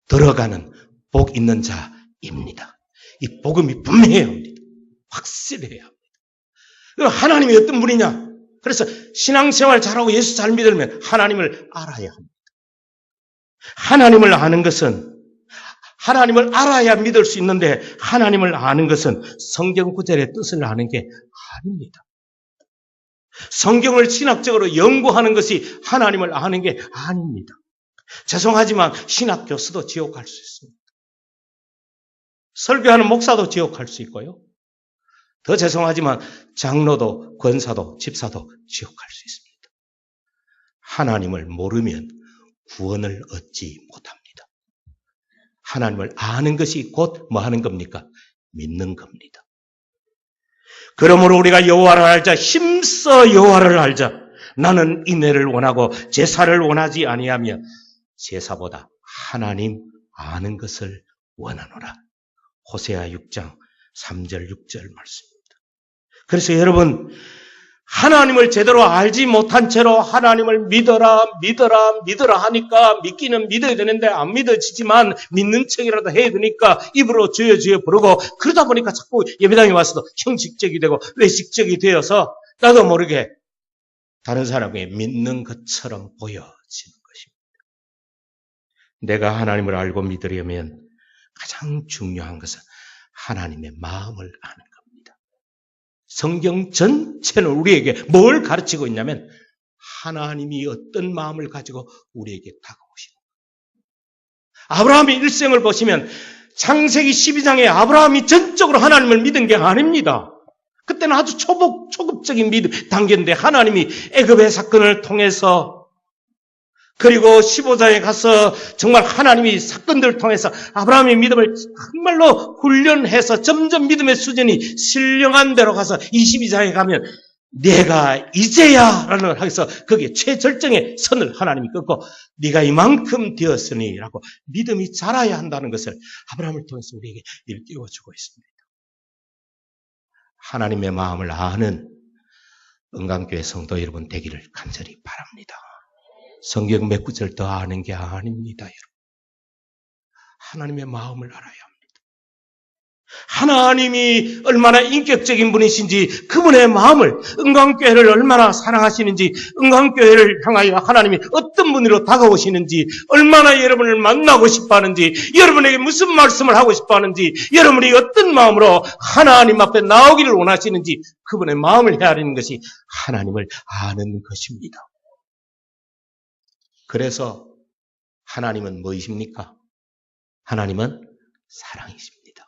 들어가는 복 있는 자입니다. 이 복음이 분명해야 합니다. 확실해야 합니다. 하나님이 어떤 분이냐? 그래서 신앙생활 잘하고 예수 잘 믿으려면 하나님을 알아야 합니다. 하나님을 아는 것은 하나님을 알아야 믿을 수 있는데 하나님을 아는 것은 성경 구절의 뜻을 아는 게 아닙니다. 성경을 신학적으로 연구하는 것이 하나님을 아는 게 아닙니다. 죄송하지만 신학 교수도 지옥 갈 수 있습니다. 설교하는 목사도 지옥 갈 수 있고요. 더 죄송하지만 장로도 권사도 집사도 지옥 갈 수 있습니다. 하나님을 모르면 구원을 얻지 못합니다. 하나님을 아는 것이 곧 뭐 하는 겁니까? 믿는 겁니다. 그러므로 우리가 여호와를 알자. 힘써 여호와를 알자. 나는 인내를 원하고 제사를 원하지 아니하며 제사보다 하나님 아는 것을 원하노라. 호세아 6장 3절 6절 말씀입니다. 그래서 여러분 하나님을 제대로 알지 못한 채로 하나님을 믿어라 하니까 믿기는 믿어야 되는데 안 믿어지지만 믿는 척이라도 해야 되니까 입으로 주여 주여 부르고 그러다 보니까 자꾸 예배당에 와서도 형식적이 되고 외식적이 되어서 나도 모르게 다른 사람에게 믿는 것처럼 보여지는 것입니다. 내가 하나님을 알고 믿으려면 가장 중요한 것은 하나님의 마음을 아는 겁니다. 성경 전체는 우리에게 뭘 가르치고 있냐면 하나님이 어떤 마음을 가지고 우리에게 다가오시는 거예요. 아브라함의 일생을 보시면 창세기 12장에 아브라함이 전적으로 하나님을 믿은 게 아닙니다. 그때는 아주 초급적인 믿음 단계인데 하나님이 애굽의 사건을 통해서 그리고 15장에 가서 정말 하나님이 사건들을 통해서 아브라함의 믿음을 정말로 훈련해서 점점 믿음의 수준이 신령한 데로 가서 22장에 가면 내가 이제야 라는 하면서 거기에 최절정의 선을 하나님이 긋고 네가 이만큼 되었으니 라고 믿음이 자라야 한다는 것을 아브라함을 통해서 우리에게 일깨워주고 있습니다. 하나님의 마음을 아는 은강교회 성도 여러분 되기를 간절히 바랍니다. 성경 몇 구절 더 아는 게 아닙니다, 여러분. 하나님의 마음을 알아야 합니다. 하나님이 얼마나 인격적인 분이신지 그분의 마음을 은광교회를 얼마나 사랑하시는지 은광교회를 향하여 하나님이 어떤 분으로 다가오시는지 얼마나 여러분을 만나고 싶어하는지 여러분에게 무슨 말씀을 하고 싶어하는지 여러분이 어떤 마음으로 하나님 앞에 나오기를 원하시는지 그분의 마음을 헤아리는 것이 하나님을 아는 것입니다. 그래서 하나님은 무엇입니까? 하나님은 사랑이십니다.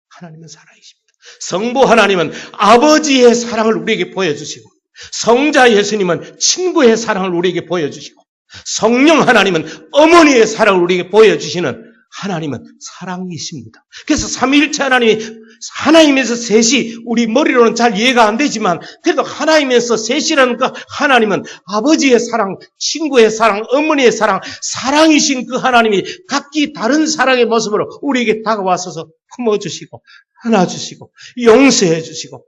하나님은 사랑이십니다. 성부 하나님은 아버지의 사랑을 우리에게 보여주시고 성자 예수님은 친구의 사랑을 우리에게 보여주시고 성령 하나님은 어머니의 사랑을 우리에게 보여주시는 하나님은 사랑이십니다. 그래서 삼위일체 하나님에서 셋이 우리 머리로는 잘 이해가 안 되지만 그래도 하나님에서 셋이라는 그 하나님은 아버지의 사랑, 친구의 사랑, 어머니의 사랑, 사랑이신 그 하나님이 각기 다른 사랑의 모습으로 우리에게 다가와서 품어주시고 안아주시고 용서해주시고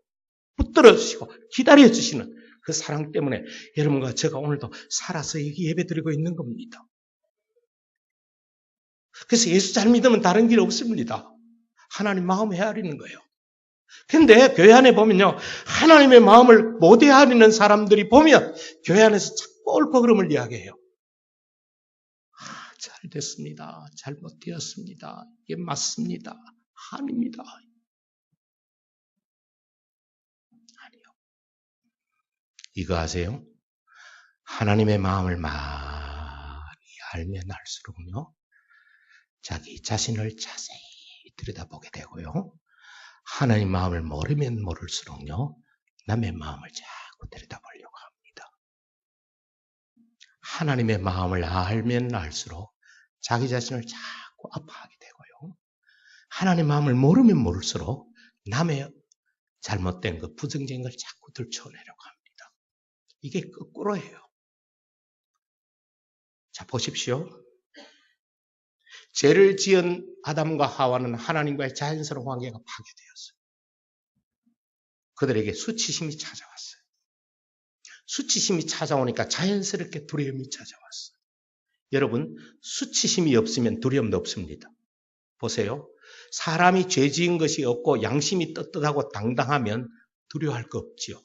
붙들어주시고 기다려주시는 그 사랑 때문에 여러분과 제가 오늘도 살아서 예배드리고 있는 겁니다. 그래서 예수 잘 믿으면 다른 길 없습니다. 하나님 마음 헤아리는 거예요. 그런데 교회 안에 보면요. 하나님의 마음을 못 헤아리는 사람들이 보면 교회 안에서 자꾸 옳고 그름을 이야기해요. 잘 됐습니다. 잘못되었습니다. 이게 맞습니다. 아닙니다. 아니요. 이거 아세요? 하나님의 마음을 많이 알면 알수록요. 자기 자신을 자세히 들여다보게 되고요. 하나님 마음을 모르면 모를수록요. 남의 마음을 자꾸 들여다보려고 합니다. 하나님의 마음을 알면 알수록 자기 자신을 자꾸 아파하게 되고요. 하나님의 마음을 모르면 모를수록 남의 잘못된 것, 부정적인 걸 자꾸 들춰내려고 합니다. 이게 거꾸로예요. 자, 보십시오. 죄를 지은 아담과 하와는 하나님과의 자연스러운 관계가 파괴되었어요. 그들에게 수치심이 찾아왔어요. 수치심이 찾아오니까 자연스럽게 두려움이 찾아왔어요. 여러분, 수치심이 없으면 두려움도 없습니다. 보세요. 사람이 죄 지은 것이 없고 양심이 떳떳하고 당당하면 두려워할 거 없지요.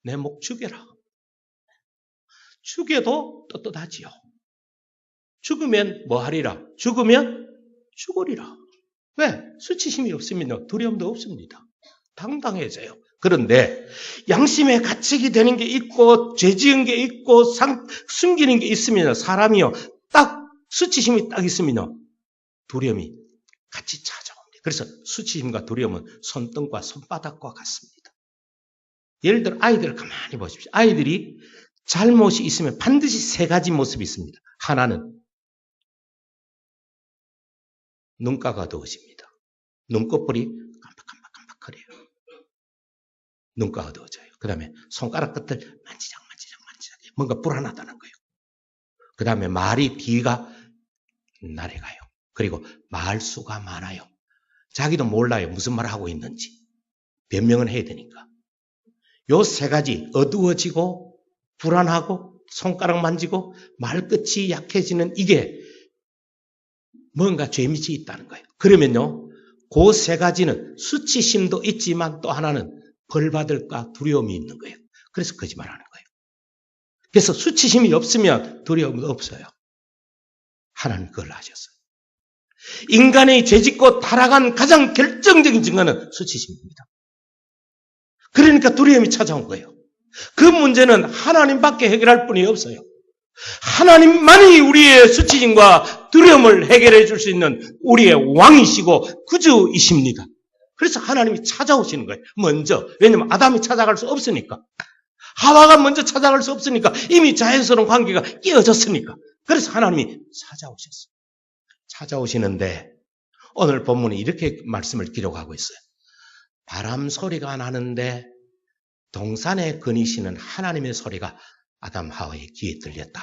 내 목 죽여라. 죽여도 떳떳하지요. 죽으면 뭐 하리라? 죽으면 죽으리라. 왜? 수치심이 없으면 두려움도 없습니다. 당당해져요. 그런데 양심에 갇히게 되는 게 있고 죄 지은 게 있고 숨기는 게 있으면 사람이요. 딱 수치심이 딱 있으면 두려움이 같이 찾아옵니다. 그래서 수치심과 두려움은 손등과 손바닥과 같습니다. 예를 들어 아이들을 가만히 보십시오. 아이들이 잘못이 있으면 반드시 세 가지 모습이 있습니다. 하나는 눈가가 어두워집니다. 눈꺼풀이 깜빡깜빡깜빡거려요. 눈가가 어두워져요. 그 다음에 손가락 끝을 만지작 뭔가 불안하다는 거예요. 그 다음에 말이 귀가 나래가요. 그리고 말수가 많아요. 자기도 몰라요. 무슨 말을 하고 있는지. 변명은 해야 되니까. 요 세 가지 어두워지고 불안하고 손가락 만지고 말끝이 약해지는 이게 뭔가 죄밑이 있다는 거예요. 그러면요. 그 세 가지는 수치심도 있지만 또 하나는 벌받을까 두려움이 있는 거예요. 그래서 거짓말하는 거예요. 그래서 수치심이 없으면 두려움은 없어요. 하나님 그걸 아셨어요. 인간의 죄짓고 타락한 가장 결정적인 증거는 수치심입니다. 그러니까 두려움이 찾아온 거예요. 그 문제는 하나님밖에 해결할 분이 없어요. 하나님만이 우리의 수치심과 두려움을 해결해 줄 수 있는 우리의 왕이시고 구주이십니다. 그래서 하나님이 찾아오시는 거예요. 먼저. 왜냐하면 아담이 찾아갈 수 없으니까. 하와가 먼저 찾아갈 수 없으니까. 이미 자연스러운 관계가 깨어졌으니까. 그래서 하나님이 찾아오셨어요. 찾아오시는데 오늘 본문이 이렇게 말씀을 기록하고 있어요. 바람 소리가 나는데 동산에 거니시는 하나님의 소리가 아담 하와의 귀에 들렸다.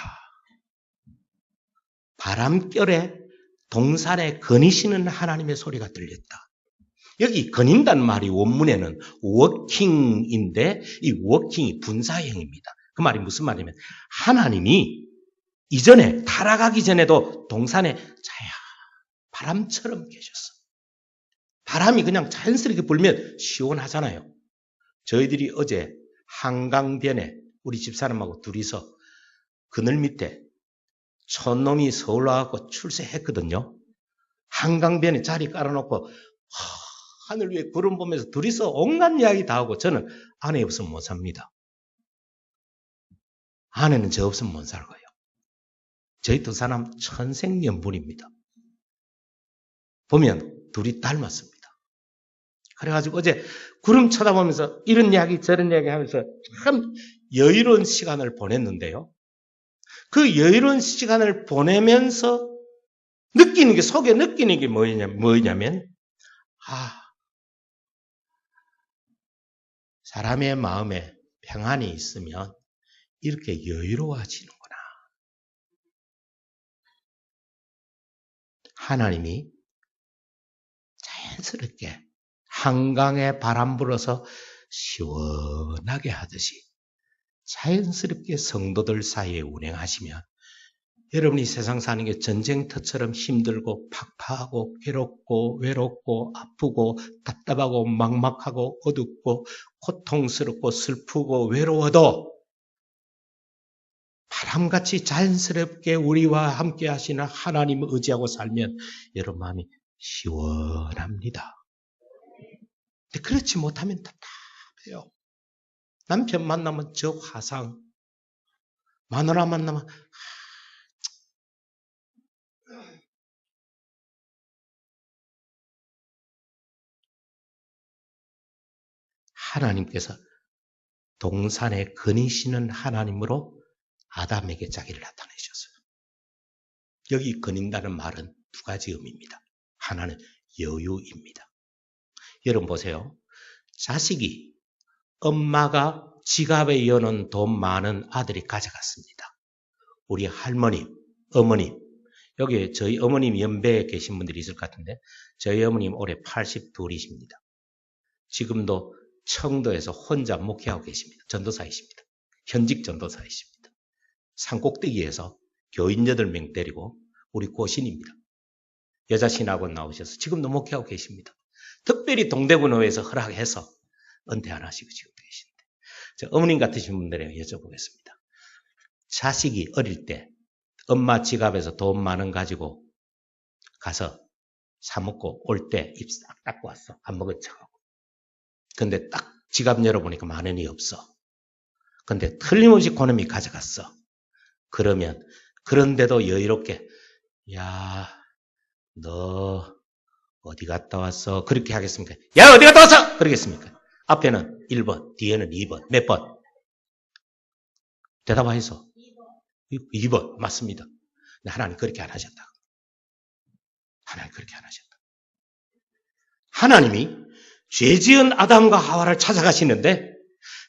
바람결에 동산에 거니시는 하나님의 소리가 들렸다. 여기 거닌다는 말이 원문에는 워킹인데 이 워킹이 분사형입니다. 그 말이 무슨 말이냐면 하나님이 이전에 타락하기 전에도 동산에 자야 바람처럼 계셨어. 바람이 그냥 자연스럽게 불면 시원하잖아요. 저희들이 어제 한강변에 우리 집사람하고 둘이서 그늘 밑에 촌놈이 서울 와갖고 출세했거든요. 한강변에 자리 깔아놓고 하늘 위에 구름 보면서 둘이서 온갖 이야기 다 하고 저는 아내 없으면 못 삽니다. 아내는 저 없으면 못 살고요. 저희 두 사람 천생연분입니다. 보면 둘이 닮았습니다. 그래가지고 어제 구름 쳐다보면서 이런 이야기 저런 이야기 하면서 참 여유로운 시간을 보냈는데요. 그 여유로운 시간을 보내면서 느끼는 게 속에 느끼는 게 뭐냐면 사람의 마음에 평안이 있으면 이렇게 여유로워지는구나. 하나님이 자연스럽게 한강에 바람 불어서 시원하게 하듯이 자연스럽게 성도들 사이에 운행하시면 여러분이 세상 사는 게 전쟁터처럼 힘들고 팍팍하고 괴롭고 외롭고 아프고 답답하고 막막하고 어둡고 고통스럽고 슬프고 외로워도 바람같이 자연스럽게 우리와 함께 하시는 하나님을 의지하고 살면 여러분 마음이 시원합니다. 근데 그렇지 못하면 답답해요. 남편 만나면 저 화상, 마누라 만나면 하나님께서 동산에 거니시는 하나님으로 아담에게 자기를 나타내셨어요. 여기 거닌다는 말은 두 가지 의미입니다. 하나는 여유입니다. 여러분 보세요. 자식이 엄마가 지갑에 여는 돈 많은 아들이 가져갔습니다. 우리 할머님, 어머님, 여기 저희 어머님 연배에 계신 분들이 있을 것 같은데 저희 어머님 올해 82이십니다. 지금도 청도에서 혼자 목회하고 계십니다. 전도사이십니다. 현직 전도사이십니다. 산꼭대기에서 교인 8명 데리고 우리 고신입니다. 여자 신학원 나오셔서 지금도 목회하고 계십니다. 특별히 동대구노회에서 허락해서 은퇴 안 하시고 지금 계신데, 저 어머님 같으신 분들에게 여쭤보겠습니다. 자식이 어릴 때 엄마 지갑에서 돈 10,000원 가지고 가서 사 먹고 올 때 입 싹 닦고 왔어. 안 먹은 척하고. 근데 딱 지갑 열어보니까 10,000원이 없어. 근데 틀림없이 그놈이 가져갔어. 그러면 그런데도 여유롭게 야, 너 어디 갔다 왔어? 그렇게 하겠습니까? 야, 어디 갔다 왔어? 그러겠습니까? 앞에는 1번, 뒤에는 2번. 몇 번? 대답하셔서 2번. 맞습니다. 근데 하나님 그렇게 안 하셨다. 하나님 그렇게 안 하셨다. 하나님이 죄 지은 아담과 하와를 찾아가시는데,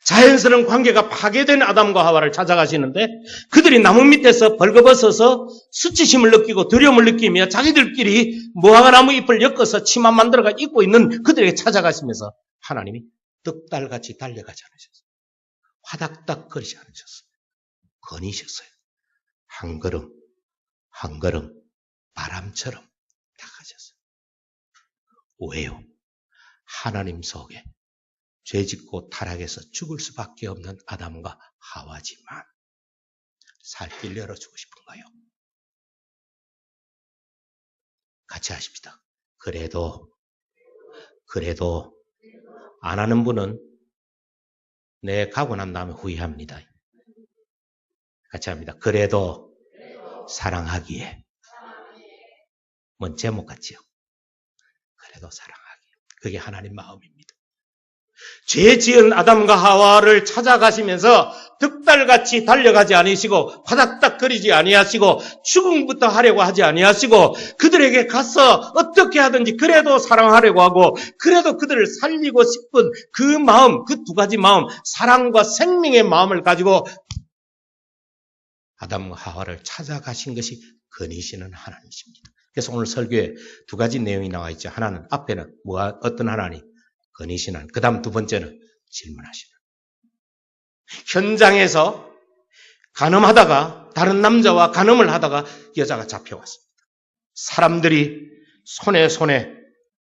자연스러운 관계가 파괴된 아담과 하와를 찾아가시는데, 그들이 나무 밑에서 벌거벗어서 수치심을 느끼고 두려움을 느끼며 자기들끼리 무화과나무 잎을 엮어서 치마 만들어가 입고 있는 그들에게 찾아가시면서 하나님이 득달같이 달려가지 않으셨어요. 화닥닥거리지 않으셨어요. 거니셨어요. 한 걸음 한 걸음 바람처럼 다가가셨어요. 왜요? 하나님 속에 죄짓고 타락해서 죽을 수밖에 없는 아담과 하와지만 살 길 열어주고 싶은가요? 같이 하십시다. 그래도 안 하는 분은 내 가고 난 다음에 후회합니다. 같이 합니다. 그래도 사랑하기에. 뭔 제목 같지요? 그래도 사랑하기에. 그게 하나님 마음입니다. 죄 지은 아담과 하와를 찾아가시면서 득달같이 달려가지 아니하시고 화닥닥거리지 아니하시고 죽음부터 하려고 하지 아니하시고 그들에게 가서 어떻게 하든지 그래도 사랑하려고 하고 그래도 그들을 살리고 싶은 그 마음, 그 두 가지 마음, 사랑과 생명의 마음을 가지고 아담과 하와를 찾아가신 것이 거니시는 하나님이십니다. 그래서 오늘 설교에 두 가지 내용이 나와 있죠. 하나는 앞에는 어떤 하나님? 거니시는. 그 다음 두 번째는 질문하시는. 현장에서 간음하다가 다른 남자와 간음을 하다가 여자가 잡혀왔습니다. 사람들이 손에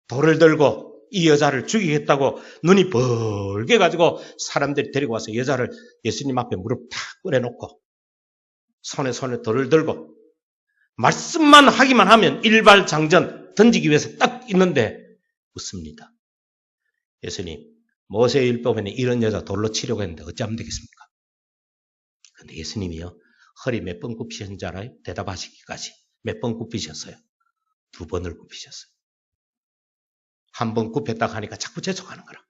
돌을 들고 이 여자를 죽이겠다고 눈이 벌게 가지고 사람들이 데리고 와서 여자를 예수님 앞에 무릎 탁 꿇어놓고 손에 돌을 들고 말씀만 하기만 하면 일발장전 던지기 위해서 딱 있는데 웃습니다. 예수님, 모세율법에는 이런 여자 돌로 치려고 했는데 어찌하면 되겠습니까? 근데 예수님이요, 허리 몇 번 굽히신 줄 알아요? 대답하시기까지 몇 번 굽히셨어요? 2번을 굽히셨어요. 한 번 굽혔다고 하니까 자꾸 재촉하는 거라.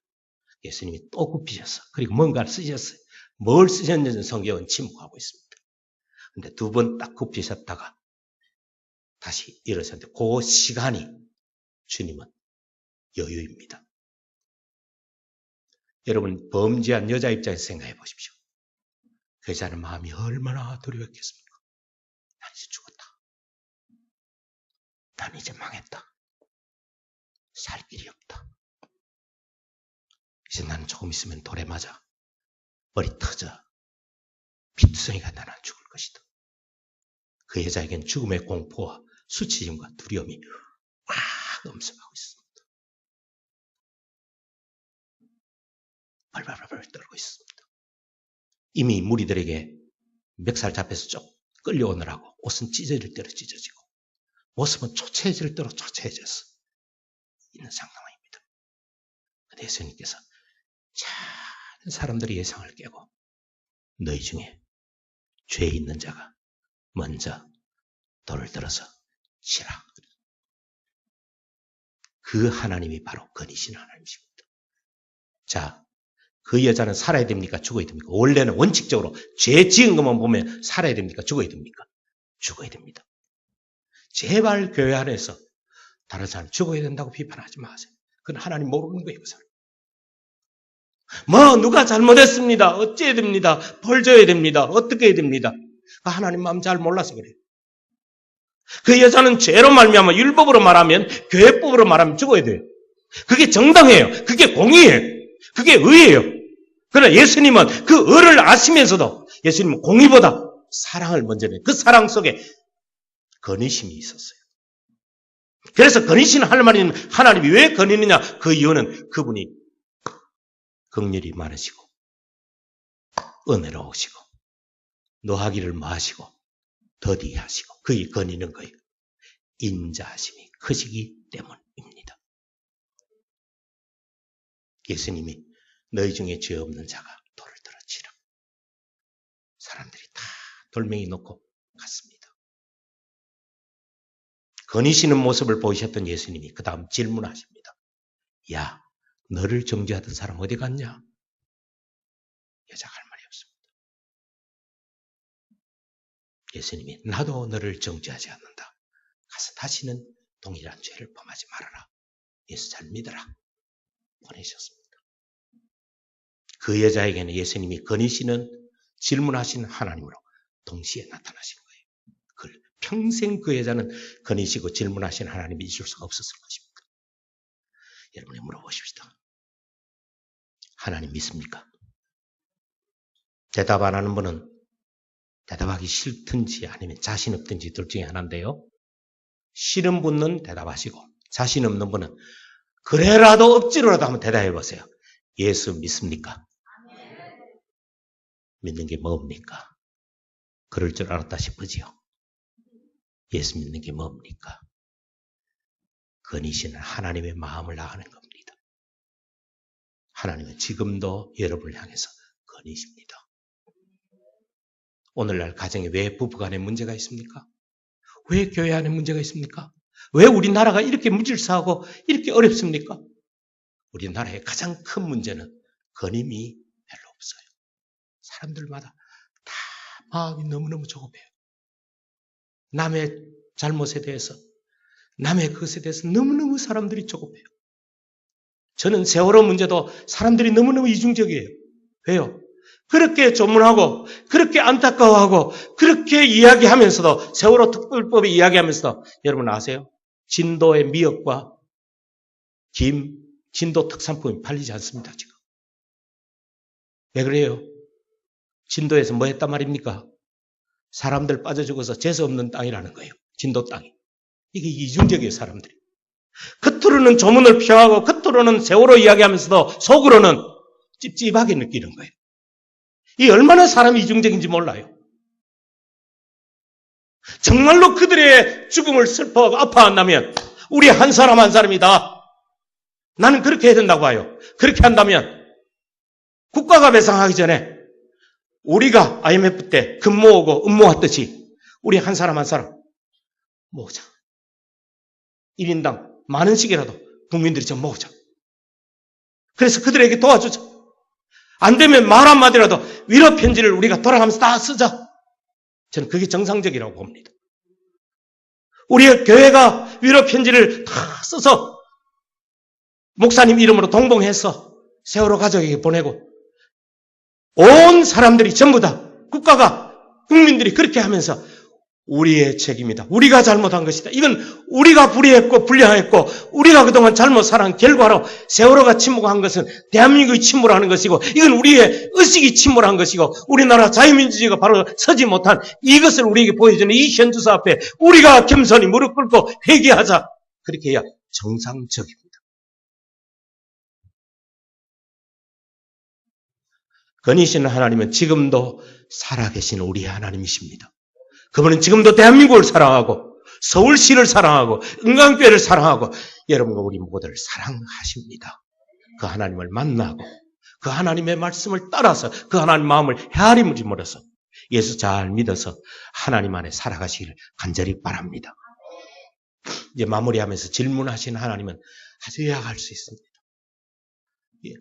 예수님이 또 굽히셨어. 그리고 뭔가를 쓰셨어요. 뭘 쓰셨는지는 성경은 침묵하고 있습니다. 근데 2번 딱 굽히셨다가 다시 일어섰는데 그 시간이 주님은 여유입니다. 여러분, 범죄한 여자 입장에서 생각해 보십시오. 그 여자는 마음이 얼마나 두려웠겠습니까? 난 이제 죽었다. 난 이제 망했다. 살 길이 없다. 이제 나는 조금 있으면 돌에 맞아 머리 터져 피투성이가 나는 죽을 것이다. 그 여자에겐 죽음의 공포와 수치심과 두려움이 꽉 엄습하고 있습니다. 벌벌벌 떨고 있습니다. 이미 무리들에게 멱살 잡혀서 쭉 끌려오느라고 옷은 찢어질 대로 찢어지고 모습은 초췌해질 대로 초췌해져서 있는 상황입니다. 그런데 예수님께서 작은 사람들의 예상을 깨고 너희 중에 죄 있는 자가 먼저 돌을 들어서 치라. 그 하나님이 바로 거니신 하나님이십니다. 자, 그 여자는 살아야 됩니까? 죽어야 됩니까? 원래는 원칙적으로 죄 지은 것만 보면 살아야 됩니까? 죽어야 됩니까? 죽어야 됩니다. 제발 교회 안에서 다른 사람 죽어야 된다고 비판하지 마세요. 그건 하나님 모르는 거예요. 그 사람. 누가 잘못했습니다. 어찌해야 됩니다. 벌 줘야 됩니다. 어떻게 해야 됩니다. 하나님 마음 잘 몰라서 그래요. 그 여자는 죄로 말미암아 율법으로 말하면 교회법으로 말하면 죽어야 돼요. 그게 정당해요. 그게 공의예요. 그게 의예요. 그러나 예수님은 그 의를 아시면서도 예수님은 공의보다 사랑을 먼저 그 사랑 속에 건의심이 있었어요. 그래서 건의심은 하나님이 왜 건의느냐? 그 이유는 그분이 긍휼이 많으시고 은혜로우시고 노하기를 마시고 더디하시고 그의 건의는 거예요. 인자하심이 크시기 때문입니다. 예수님이 너희 중에 죄 없는 자가 돌을 들어치라. 사람들이 다 돌멩이 놓고 갔습니다. 건의시는 모습을 보이셨던 예수님이 그 다음 질문하십니다. 야, 너를 정죄하던 사람 어디 갔냐? 여자가 할 말이 없습니다. 예수님이 나도 너를 정죄하지 않는다. 가서 다시는 동일한 죄를 범하지 말아라. 예수 잘 믿어라. 보내셨습니다. 그 여자에게는 예수님이 건의시는 질문하신 하나님으로 동시에 나타나신 거예요. 평생 그 여자는 건의시고 질문하신 하나님이 있을 수가 없었을 것입니다. 여러분이 물어보십시다. 하나님 믿습니까? 대답 안 하는 분은 대답하기 싫든지 아니면 자신 없든지 둘 중에 하나인데요. 싫은 분은 대답하시고 자신 없는 분은 그래라도 억지로라도 한번 대답해 보세요. 예수 믿습니까? 믿는 게 뭡니까? 그럴 줄 알았다 싶으지요. 예수 믿는 게 뭡니까? 건의시는 하나님의 마음을 나가는 겁니다. 하나님은 지금도 여러분을 향해서 건의십니다. 오늘날 가정에 왜 부부간에 문제가 있습니까? 왜 교회 안에 문제가 있습니까? 왜 우리나라가 이렇게 무질서하고 이렇게 어렵습니까? 우리나라의 가장 큰 문제는 건의미 별로 없어요. 사람들마다 다 마음이 너무너무 조급해요. 남의 잘못에 대해서, 남의 그것에 대해서 너무너무 사람들이 조급해요. 저는 세월호 문제도 사람들이 너무너무 이중적이에요. 왜요? 그렇게 조문하고, 그렇게 안타까워하고, 그렇게 이야기하면서도, 세월호 특별법에 이야기하면서도, 여러분 아세요? 진도의 미역과 김, 진도 특산품이 팔리지 않습니다, 지금. 왜 그래요? 진도에서 뭐 했단 말입니까? 사람들 빠져 죽어서 재수 없는 땅이라는 거예요. 진도 땅이. 이게 이중적이에요, 사람들이. 겉으로는 조문을 펴하고 겉으로는 세월호 이야기하면서도 속으로는 찝찝하게 느끼는 거예요. 이 얼마나 사람이 이중적인지 몰라요. 정말로 그들의 죽음을 슬퍼하고 아파한다면 우리 한 사람 한 사람이다. 나는 그렇게 해야 된다고 봐요. 그렇게 한다면 국가가 배상하기 전에 우리가 IMF 때 금 모으고 은 모았듯이 우리 한 사람 한 사람 모으자. 1인당 만 원씩이라도 국민들이 좀 모으자. 그래서 그들에게 도와주자. 안 되면 말 한마디라도 위로 편지를 우리가 돌아가면서 다 쓰자. 저는 그게 정상적이라고 봅니다. 우리의 교회가 위로 편지를 다 써서 목사님 이름으로 동봉해서 세월호 가족에게 보내고 온 사람들이 전부 다 국가가 국민들이 그렇게 하면서 우리의 책임이다. 우리가 잘못한 것이다. 이건 우리가 불의했고 불량했고 우리가 그동안 잘못 살아온 결과로 세월호가 침몰한 것은 대한민국이 침몰하는 것이고 이건 우리의 의식이 침몰한 것이고 우리나라 자유민주주의가 바로 서지 못한 이것을 우리에게 보여주는 이 현주소 앞에 우리가 겸손히 무릎 꿇고 회개하자. 그렇게 해야 정상적입니다. 건의시는 하나님은 지금도 살아계신 우리의 하나님이십니다. 그분은 지금도 대한민국을 사랑하고 서울시를 사랑하고 은광교회를 사랑하고 여러분과 우리 모두를 사랑하십니다. 그 하나님을 만나고 그 하나님의 말씀을 따라서 그 하나님 마음을 헤아림을 몰아서 예수 잘 믿어서 하나님 안에 살아가시기를 간절히 바랍니다. 이제 마무리하면서 질문하신 하나님은 아주 약할 수 있습니다.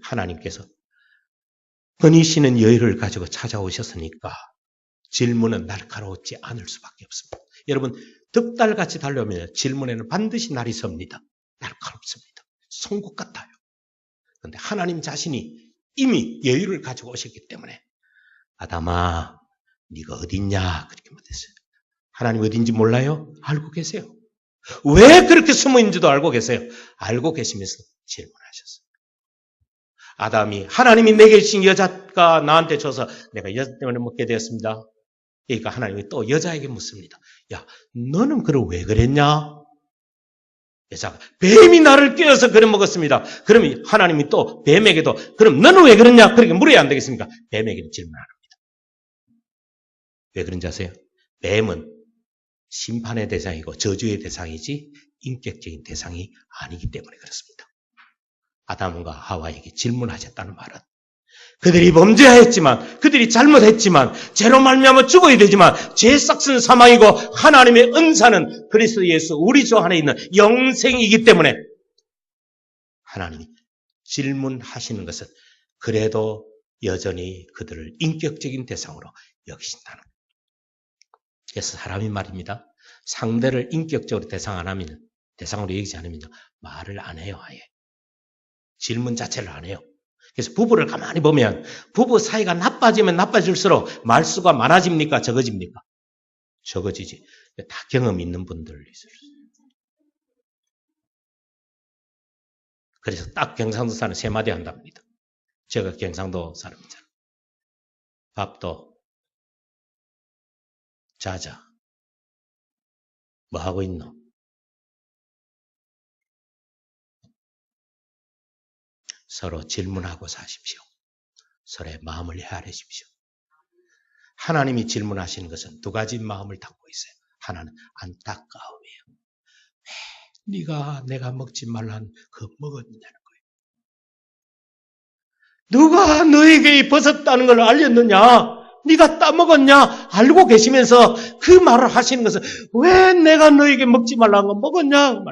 하나님께서 건의시는 여유를 가지고 찾아오셨으니까 질문은 날카로웠지 않을 수밖에 없습니다. 여러분 득달같이 달려오면 질문에는 반드시 날이 섭니다. 날카롭습니다. 송곳 같아요. 그런데 하나님 자신이 이미 여유를 가지고 오셨기 때문에 아담아 네가 어딨냐 그렇게 못했어요. 하나님 어딘지 몰라요? 알고 계세요. 왜 그렇게 숨어 있는지도 알고 계세요. 알고 계시면서 질문하셨어요. 아담이 하나님이 내게 주신 여자가 나한테 줘서 내가 여자 때문에 먹게 되었습니다. 그러니까 하나님이 또 여자에게 묻습니다. 야, 너는 그걸 왜 그랬냐? 여자가 뱀이 나를 깨어서 그래 먹었습니다. 그러면 하나님이 또 뱀에게도 그럼 너는 왜 그랬냐? 그렇게 물어야 안 되겠습니까? 뱀에게는 질문 안 합니다. 왜 그런지 아세요? 뱀은 심판의 대상이고 저주의 대상이지 인격적인 대상이 아니기 때문에 그렇습니다. 아담과 하와에게 질문하셨다는 말은 그들이 범죄하였지만 그들이 잘못했지만 죄로 말미암아 죽어야 되지만 죄 싹슨 사망이고 하나님의 은사는 그리스도 예수 우리 주 안에 있는 영생이기 때문에 하나님이 질문하시는 것은 그래도 여전히 그들을 인격적인 대상으로 여기신다는 거예요. 그래서 사람이 말입니다. 상대를 인격적으로 대상으로 여기지 않으면 말을 안 해요. 아예. 질문 자체를 안 해요. 그래서 부부를 가만히 보면 부부 사이가 나빠지면 나빠질수록 말수가 많아집니까? 적어집니까? 적어지지. 다 경험 있는 분들 있어요. 그래서 딱 경상도 사는 세 마디 한답니다. 제가 경상도 사람이잖아요. 밥도 자자. 뭐 하고 있노? 서로 질문하고 사십시오. 서로의 마음을 헤아리십시오. 하나님이 질문하시는 것은 두 가지 마음을 담고 있어요. 하나는 안타까움이에요. 왜 네가 내가 먹지 말란 그 먹었냐는 거예요. 누가 너에게 벗었다는 걸 알렸느냐? 네가 따먹었냐? 알고 계시면서 그 말을 하시는 것은 왜 내가 너에게 먹지 말라는 거 먹었냐?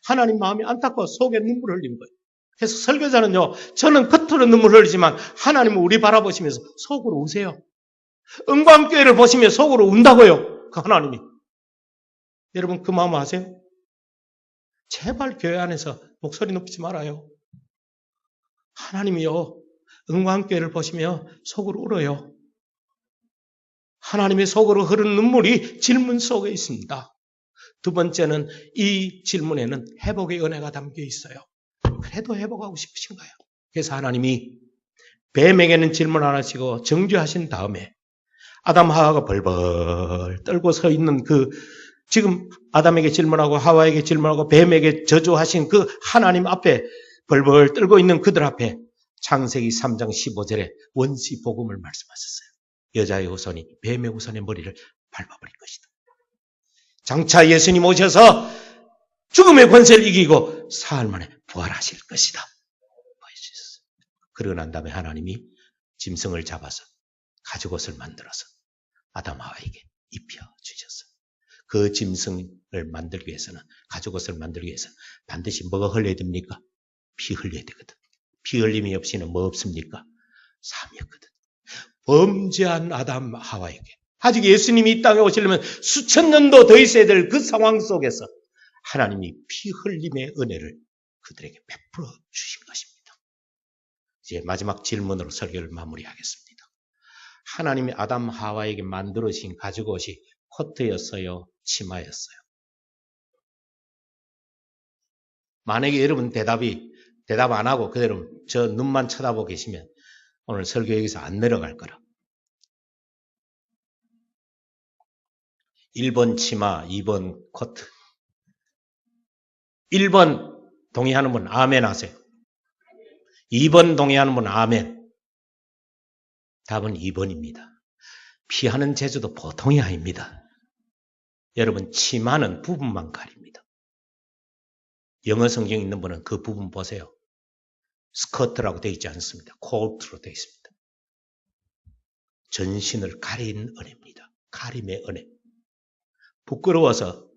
하나님 마음이 안타까워 속에 눈물 흘린 거예요. 그래서 설교자는요, 저는 겉으로 눈물 흘리지만 하나님은 우리 바라보시면서 속으로 우세요. 은광교회를 보시면 속으로 운다고요. 그 하나님이. 여러분 그 마음 아세요? 제발 교회 안에서 목소리 높이지 말아요. 하나님이요. 은광교회를 보시면 속으로 울어요. 하나님의 속으로 흐르는 눈물이 질문 속에 있습니다. 두 번째는 이 질문에는 회복의 은혜가 담겨 있어요. 그래도 회복하고 싶으신 거예요. 그래서 하나님이 뱀에게는 질문 안 하시고 정죄하신 다음에 아담 하와가 벌벌 떨고 서 있는 그 지금 아담에게 질문하고 하와에게 질문하고 뱀에게 저주하신 그 하나님 앞에 벌벌 떨고 있는 그들 앞에 창세기 3장 15절에 원시 복음을 말씀하셨어요. 여자의 후손이 뱀의 후손의 머리를 밟아버린 것이다. 장차 예수님 오셔서 죽음의 권세를 이기고 사흘 만에 부활하실 것이다. 보여주셨어요. 그러고 난 다음에 하나님이 짐승을 잡아서 가죽옷을 만들어서 아담 하와에게 입혀주셨어요. 그 짐승을 만들기 위해서는 가죽옷을 만들기 위해서는 반드시 뭐가 흘려야 됩니까? 피 흘려야 되거든. 피 흘림이 없이는 뭐 없습니까? 삶이 없거든. 범죄한 아담 하와에게 아직 예수님이 이 땅에 오시려면 수천 년도 더 있어야 될 그 상황 속에서 하나님이 피 흘림의 은혜를 그들에게 베풀어 주신 것입니다. 이제 마지막 질문으로 설교를 마무리하겠습니다. 하나님이 아담 하와에게 만들어주신 가죽옷이 코트였어요? 치마였어요? 만약에 여러분 대답 안 하고 그대로 저 눈만 쳐다보고 계시면 오늘 설교 여기서 안 내려갈 거라. 1번 치마, 2번 코트. 1번 동의하는 분 아멘 하세요. 2번 동의하는 분 아멘. 답은 2번입니다. 피하는 재주도 보통이 아닙니다. 여러분 치마는 부분만 가립니다. 영어 성경 있는 분은 그 부분 보세요. 스커트라고 되어 있지 않습니다. 코트로 되어 있습니다. 전신을 가린 은혜입니다. 가림의 은혜. 부끄러워서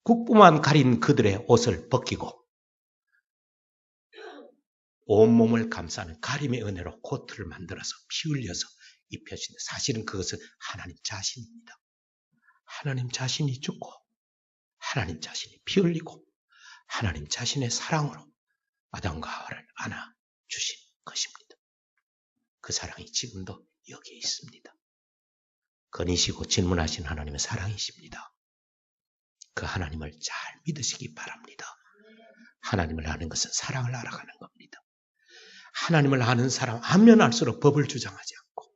국부만 가린 그들의 옷을 벗기고 온몸을 감싸는 가림의 은혜로 코트를 만들어서 피 흘려서 입혀주는 사실은 그것은 하나님 자신입니다. 하나님 자신이 죽고 하나님 자신이 피 흘리고 하나님 자신의 사랑으로 아담과 하와를 안아주신 것입니다. 그 사랑이 지금도 여기에 있습니다. 거니시고 질문하신 하나님의 사랑이십니다. 그 하나님을 잘 믿으시기 바랍니다. 하나님을 아는 것은 사랑을 알아가는 겁니다. 하나님을 아는 사람 알면 알수록 법을 주장하지 않고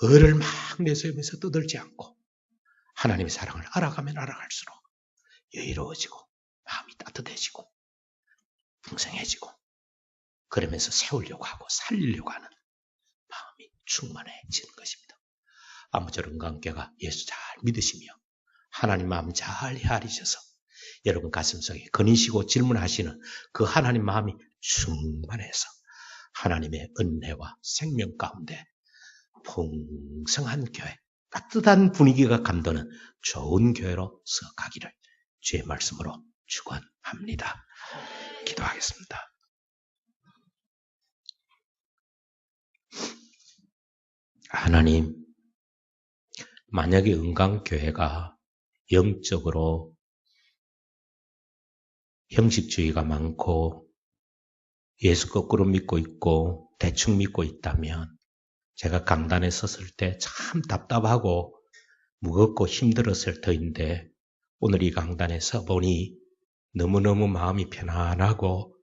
의를 막 내세우면서 떠들지 않고 하나님의 사랑을 알아가면 알아갈수록 여유로워지고 마음이 따뜻해지고 풍성해지고 그러면서 세우려고 하고 살리려고 하는 마음이 충만해지는 것입니다. 아무쪼록 은강교회가 예수 잘 믿으시며 하나님 마음 잘 헤아리셔서 여러분 가슴속에 거니시고 질문하시는 그 하나님 마음이 충만해서 하나님의 은혜와 생명 가운데 풍성한 교회, 따뜻한 분위기가 감도는 좋은 교회로서 가기를 주의 말씀으로 축원합니다. 기도하겠습니다. 하나님, 만약에 은강교회가 영적으로 형식주의가 많고 예수 거꾸로 믿고 있고 대충 믿고 있다면 제가 강단에 섰을 때 참 답답하고 무겁고 힘들었을 터인데 오늘 이 강단에 서보니 너무너무 마음이 편안하고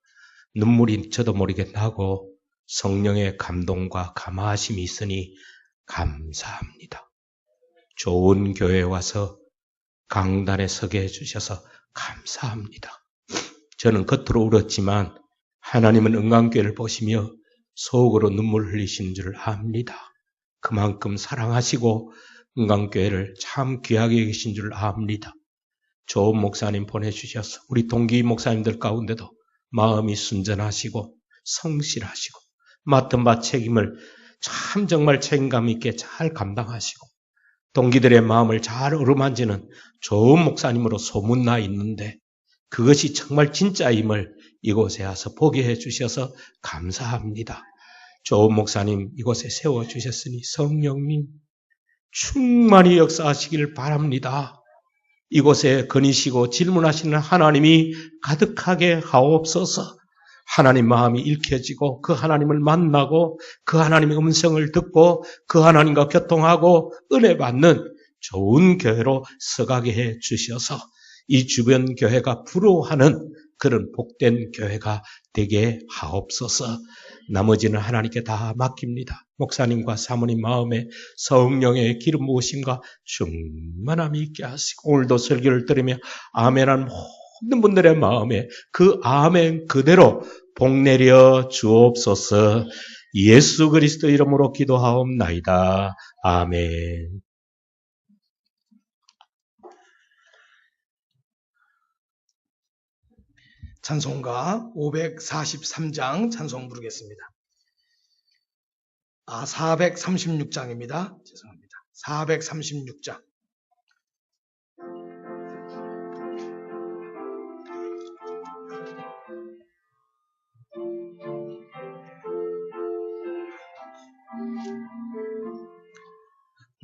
눈물이 저도 모르게 나고 성령의 감동과 감화하심이 있으니 감사합니다. 좋은 교회에 와서 강단에 서게 해주셔서 감사합니다. 저는 겉으로 울었지만 하나님은 은강교회를 보시며 속으로 눈물 흘리신 줄 압니다. 그만큼 사랑하시고 은강교회를 참 귀하게 여기신 줄 압니다. 좋은 목사님 보내주셔서 우리 동기 목사님들 가운데도 마음이 순전하시고 성실하시고 맡은 바 책임을 참 정말 책임감 있게 잘 감당하시고 동기들의 마음을 잘 어루만지는 좋은 목사님으로 소문나 있는데 그것이 정말 진짜임을 이곳에 와서 보게 해주셔서 감사합니다. 좋은 목사님 이곳에 세워주셨으니 성령님 충만히 역사하시길 바랍니다. 이곳에 거니시고 질문하시는 하나님이 가득하게 하옵소서. 하나님 마음이 읽혀지고 그 하나님을 만나고 그 하나님의 음성을 듣고 그 하나님과 교통하고 은혜 받는 좋은 교회로 서가게 해 주셔서 이 주변 교회가 부러워하는 그런 복된 교회가 되게 하옵소서. 나머지는 하나님께 다 맡깁니다. 목사님과 사모님 마음에 성령의 기름 부으심과 충만함이 있게 하시고 오늘도 설교를 들으며 아멘한 모든 분들의 마음에 그 아멘 그대로 복 내려 주옵소서. 예수 그리스도 이름으로 기도하옵나이다. 아멘. 찬송가 543장 찬송 부르겠습니다. 436장입니다. 죄송합니다. 436장.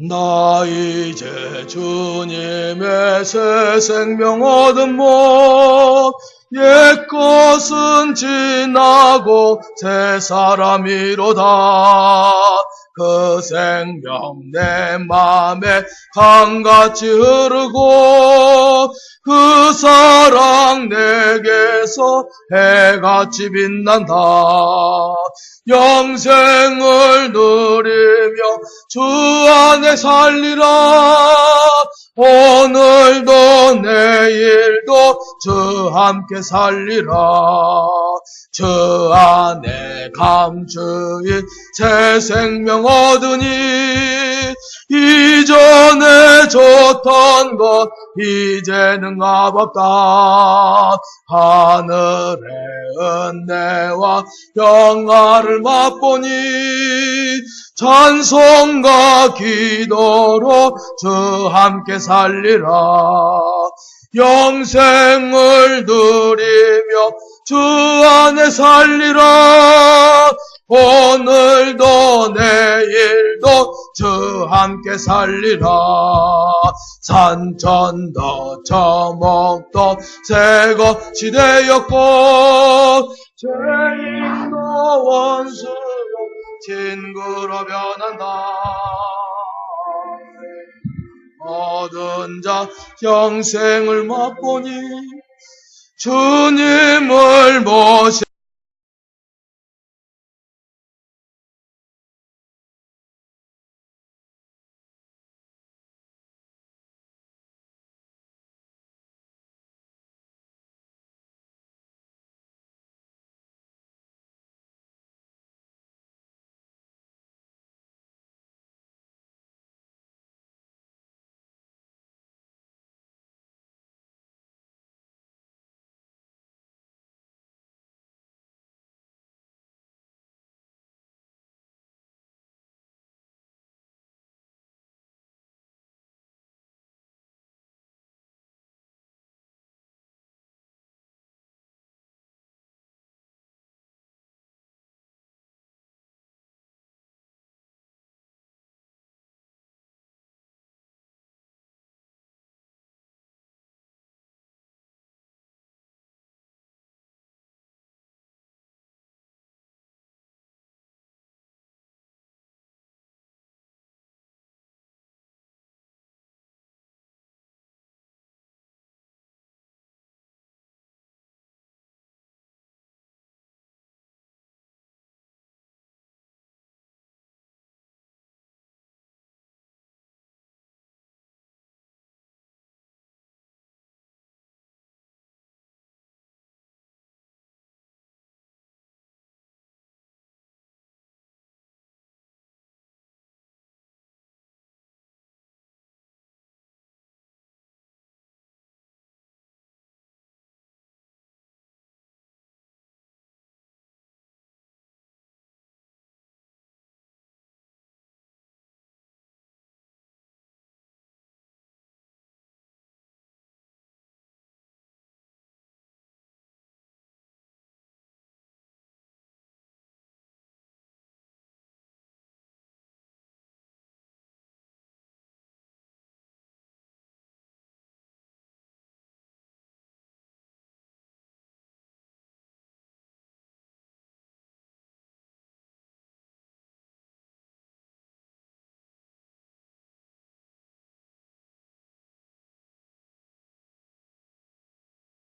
나 이제 주님의 새 생명 얻은 못 옛것은 지나고 새 사람이로다. 그 생명 내 맘에 강같이 흐르고 그 사랑 내게서 해같이 빛난다. 영생을 누리며 주 안에 살리라. 오늘도 내일도 주 함께 살리라. 주 안에 감추인 새 생명 얻으니 이전에 좋던 것 이제는 값없다. 하늘의 은혜와 영화를 맛보니 찬송과 기도로 주 함께 살리라. 영생을 누리며 주 안에 살리라. 오늘도 내일도 주 함께 살리라. 산천도 저목도 새것이 되었고 죄인도 원수도 친구로 변한다. 얻은 자 영생을 맛보니 주님을 모시